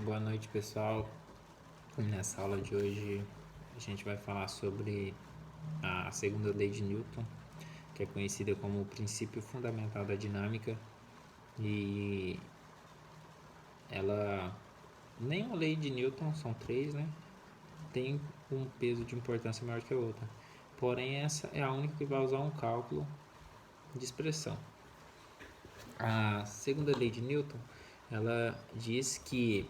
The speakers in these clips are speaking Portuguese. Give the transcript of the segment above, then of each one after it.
Boa noite, pessoal. Nessa aula de hoje a gente vai falar sobre a segunda lei de Newton, que é conhecida como o princípio fundamental da dinâmica, e ela, nenhuma lei de Newton, são três, né? Tem um peso de importância maior que a outra. Porém, essa é a única que vai usar um cálculo de expressão. A segunda lei de Newton, ela diz que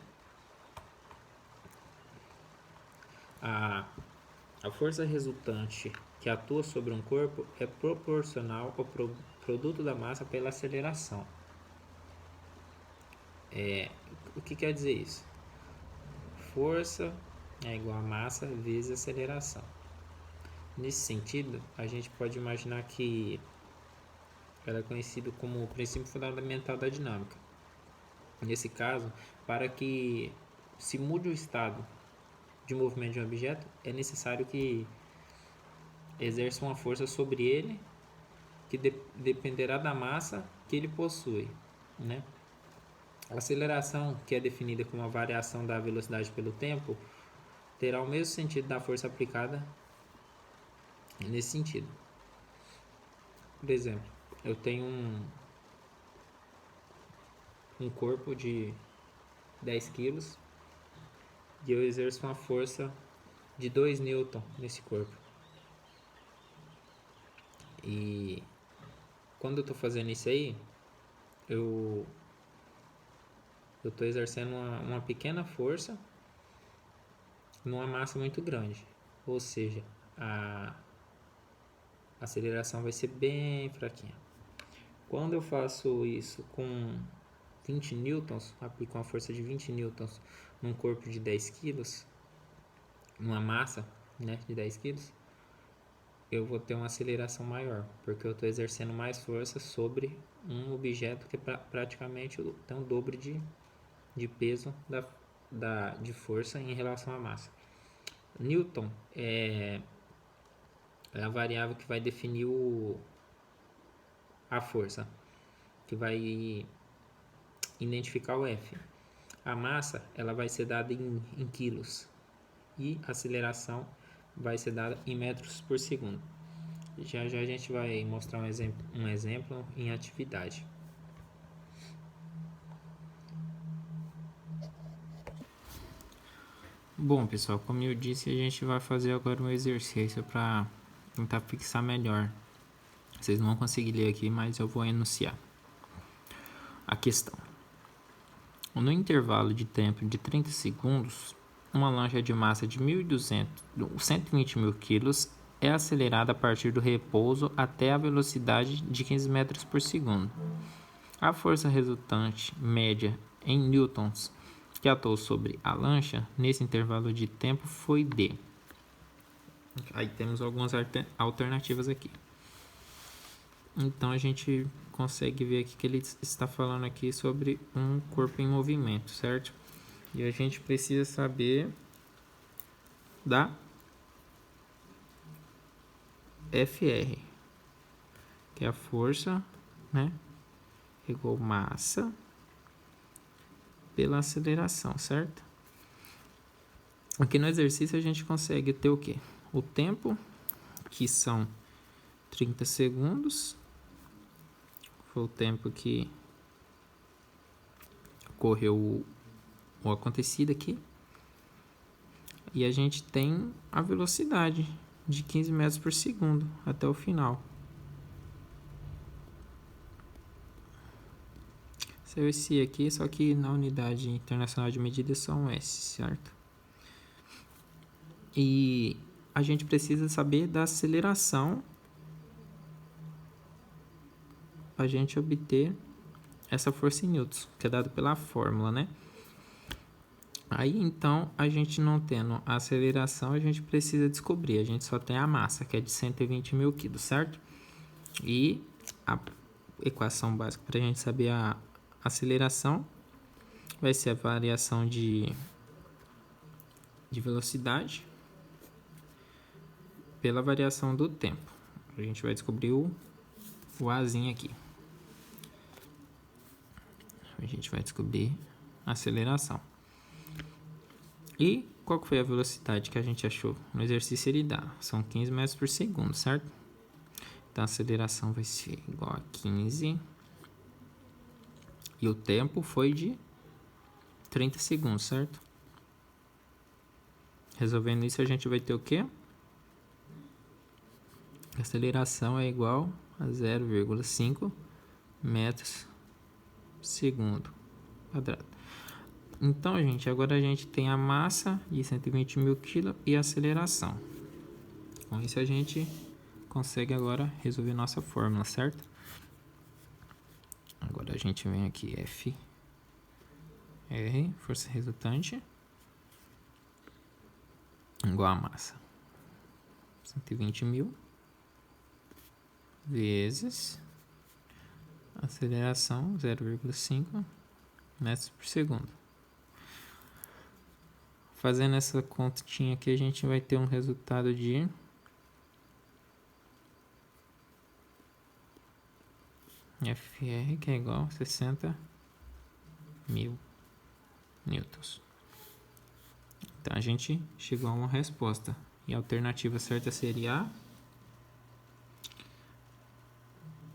a A força resultante que atua sobre um corpo é proporcional ao produto da massa pela aceleração. O que quer dizer isso? Força é igual a massa vezes aceleração. Nesse sentido, a gente pode imaginar que ela é conhecida como o princípio fundamental da dinâmica. Nesse caso, para que se mude o estado de movimento de um objeto, é necessário que exerça uma força sobre ele que dependerá da massa que ele possui, né? A aceleração, que é definida como a variação da velocidade pelo tempo, terá o mesmo sentido da força aplicada nesse sentido. Por exemplo, eu tenho um corpo de 10 quilos e eu exerço uma força de 2 newton nesse corpo. E quando eu estou fazendo isso aí, eu estou exercendo uma pequena força numa massa muito grande. Ou seja, a aceleração vai ser bem fraquinha. Quando eu faço isso com 20 newtons, aplico uma força de 20 newtons num corpo de 10 quilos, numa massa, né, de 10 quilos, eu vou ter uma aceleração maior, porque eu estou exercendo mais força sobre um objeto que praticamente tem o dobro de peso de força em relação à massa. Newton é a variável que vai definir a força, que vai identificar o F. A massa ela vai ser dada em quilos e a aceleração vai ser dada em metros por segundo. Já já a gente vai mostrar um exemplo em atividade. Bom, pessoal, como eu disse, a gente vai fazer agora um exercício para tentar fixar melhor. Vocês não vão conseguir ler aqui, mas eu vou enunciar a questão. No intervalo de tempo de 30 segundos, uma lancha de massa de 120 mil kg é acelerada a partir do repouso até a velocidade de 15 metros por segundo. A força resultante média em newtons que atuou sobre a lancha nesse intervalo de tempo foi D. Aí temos algumas alternativas aqui. Então a gente consegue ver aqui que ele está falando aqui sobre um corpo em movimento, certo? E a gente precisa saber da FR, que é a força, né, igual massa pela aceleração, certo? Aqui no exercício a gente consegue ter o quê? O tempo, que são 30 segundos, foi o tempo que ocorreu o acontecido aqui. E a gente tem a velocidade de 15 metros por segundo até o final. Saiu esse aqui, só que na unidade internacional de medida são S, certo? E a gente precisa saber da aceleração para a gente obter essa força em newtons, que é dado pela fórmula, né? Aí, então, a gente não tendo a aceleração, a gente precisa descobrir. A gente só tem a massa, que é de 120 mil kg, certo? E a equação básica para a gente saber a aceleração vai ser a variação de velocidade pela variação do tempo. A gente vai descobrir o Azinho aqui. A gente vai descobrir a aceleração. E qual que foi a velocidade que a gente achou? No exercício ele dá, são 15 metros por segundo, certo? Então a aceleração vai ser igual a 15. E o tempo foi de 30 segundos, certo? Resolvendo isso, a gente vai ter o quê? A aceleração é igual a 0,5 metros por segundo quadrado. Então, gente, agora a gente tem a massa de 120 mil kg e a aceleração. Com isso a gente consegue agora resolver nossa fórmula, certo? Agora a gente vem aqui, F, R, força resultante, igual a massa. 120 mil vezes aceleração 0,5 metros por segundo. Fazendo essa continha aqui, a gente vai ter um resultado de FR, que é igual a 60 mil newtons. Então a gente chegou a uma resposta. E a alternativa certa seria a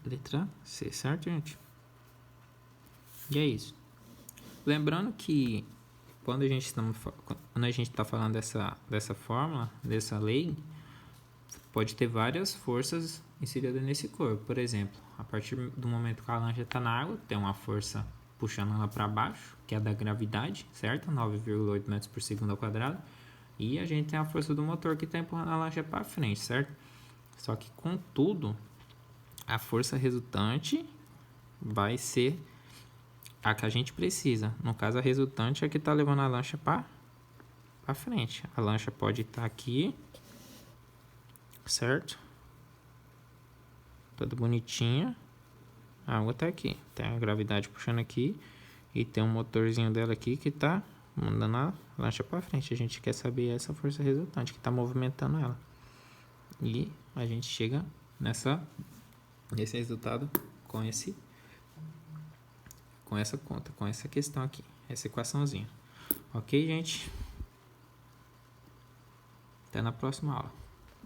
letra C, certo, gente? E é isso. Lembrando que quando a gente está falando dessa fórmula, dessa lei, pode ter várias forças inseridas nesse corpo. Por exemplo, a partir do momento que a lancha está na água, tem uma força puxando ela para baixo, que é a da gravidade, certo? 9,8 metros por segundo ao quadrado. E a gente tem a força do motor que está empurrando a lancha para frente, certo? Só que, contudo, a força resultante vai ser a que a gente precisa. No caso, a resultante é que está levando a lancha para frente. A lancha pode estar aqui, certo? Toda bonitinha. A água está aqui. Tem a gravidade puxando aqui. E tem um motorzinho dela aqui que está mandando a lancha para frente. A gente quer saber essa força resultante que está movimentando ela. E a gente chega nesse resultado com essa conta, com essa questão aqui, essa equaçãozinha. Ok, gente? Até na próxima aula.